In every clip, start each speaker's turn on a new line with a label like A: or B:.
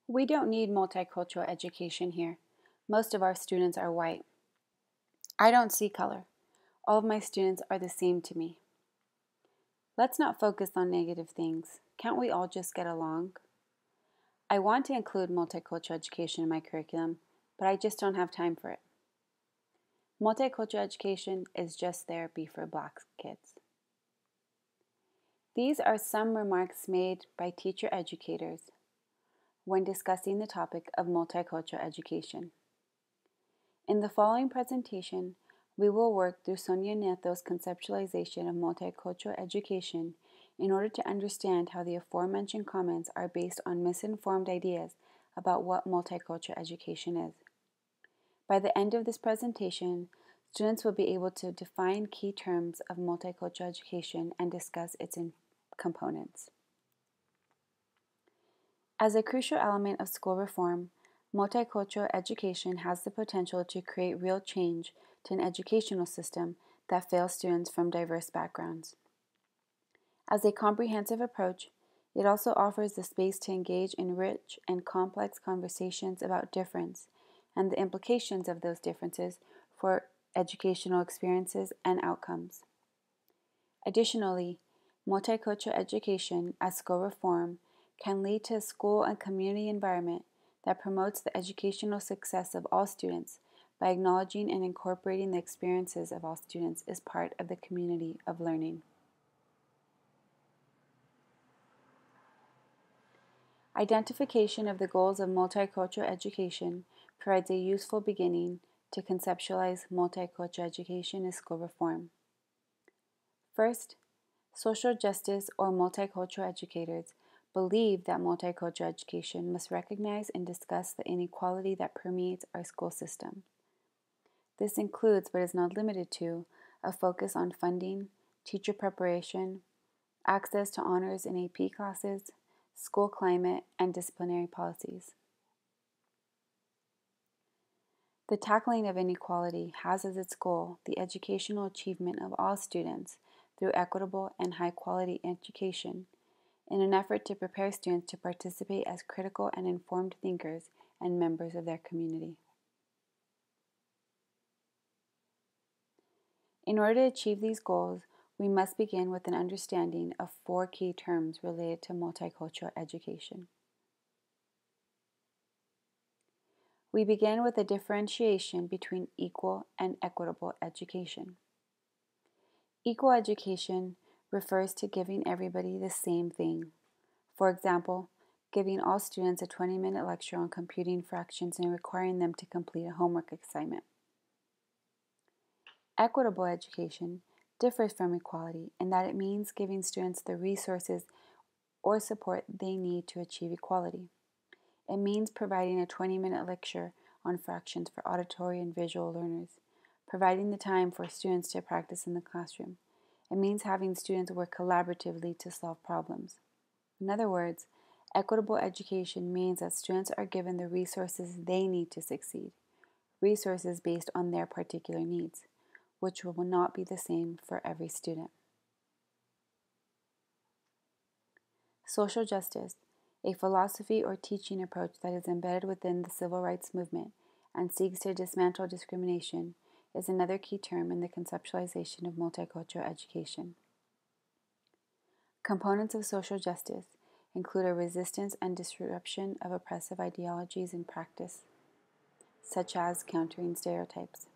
A: We don't need multicultural education here. Most of our students are white. I don't see color. All of my students are the same to me. Let's not focus on negative things. Can't we all just get along? I want to include multicultural education in my curriculum, but I just don't have time for it. Multicultural education is just therapy for Black kids. These are some remarks made by teacher educators when discussing the topic of multicultural education. In the following presentation, we will work through Sonia Neto's conceptualization of multicultural education in order to understand how the aforementioned comments are based on misinformed ideas about what multicultural education is. By the end of this presentation, students will be able to define key terms of multicultural education and discuss its components. As a crucial element of school reform, multicultural education has the potential to create real change to an educational system that fails students from diverse backgrounds. As a comprehensive approach, it also offers the space to engage in rich and complex conversations about difference and the implications of those differences for educational experiences and outcomes. Additionally, multicultural education as school reform can lead to a school and community environment that promotes the educational success of all students by acknowledging and incorporating the experiences of all students as part of the community of learning. Identification of the goals of multicultural education provides a useful beginning to conceptualize multicultural education as school reform. First, social justice or multicultural educators believe that multicultural education must recognize and discuss the inequality that permeates our school system. This includes, but is not limited to, a focus on funding, teacher preparation, access to honors and AP classes, school climate, and disciplinary policies. The tackling of inequality has as its goal the educational achievement of all students through equitable and high-quality education in an effort to prepare students to participate as critical and informed thinkers and members of their community. In order to achieve these goals, we must begin with an understanding of 4 key terms related to multicultural education. We begin with a differentiation between equal and equitable education. Equal education refers to giving everybody the same thing. For example, giving all students a 20-minute lecture on computing fractions and requiring them to complete a homework assignment. Equitable education differs from equality in that it means giving students the resources or support they need to achieve equality. It means providing a 20-minute lecture on fractions for auditory and visual learners, providing the time for students to practice in the classroom. It means having students work collaboratively to solve problems. In other words, equitable education means that students are given the resources they need to succeed, resources based on their particular needs, which will not be the same for every student. Social justice, a philosophy or teaching approach that is embedded within the civil rights movement and seeks to dismantle discrimination, is another key term in the conceptualization of multicultural education. Components of social justice include a resistance and disruption of oppressive ideologies in practice, such as countering stereotypes.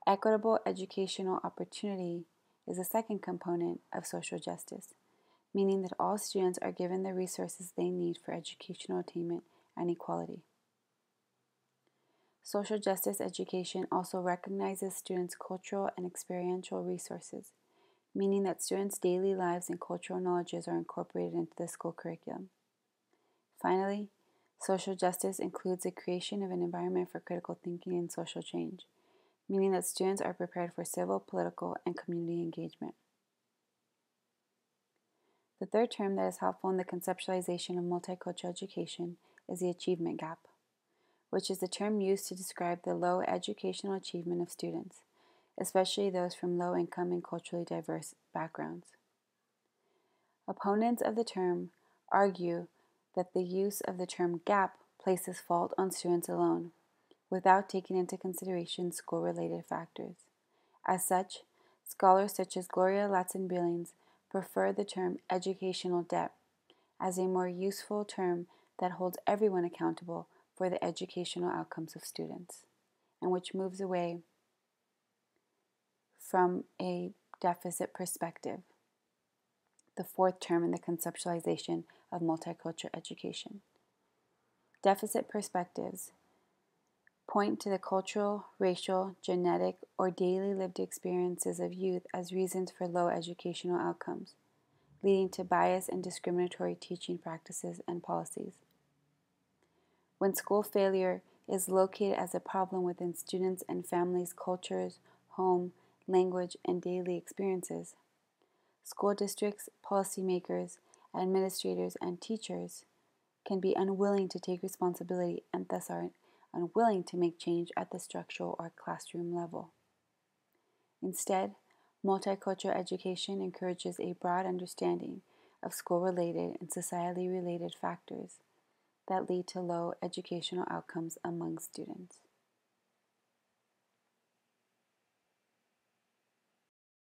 A: Equitable educational opportunity is a second component of social justice, meaning that all students are given the resources they need for educational attainment and equality. Social justice education also recognizes students' cultural and experiential resources, meaning that students' daily lives and cultural knowledges are incorporated into the school curriculum. Finally, social justice includes the creation of an environment for critical thinking and social change, meaning that students are prepared for civil, political, and community engagement. The third term that is helpful in the conceptualization of multicultural education is the achievement gap, which is the term used to describe the low educational achievement of students, especially those from low-income and culturally diverse backgrounds. Opponents of the term argue that the use of the term gap places fault on students alone, without taking into consideration school-related factors. As such, scholars such as Gloria Latson-Billings prefer the term educational debt as a more useful term that holds everyone accountable for the educational outcomes of students, and which moves away from a deficit perspective, the fourth term in the conceptualization of multicultural education. Deficit perspectives point to the cultural, racial, genetic, or daily lived experiences of youth as reasons for low educational outcomes, leading to bias and discriminatory teaching practices and policies. When school failure is located as a problem within students' and families' cultures, home, language, and daily experiences, school districts, policymakers, administrators, and teachers can be unwilling to take responsibility and thus are unwilling to make change at the structural or classroom level. Instead, multicultural education encourages a broad understanding of school-related and society-related factors that lead to low educational outcomes among students.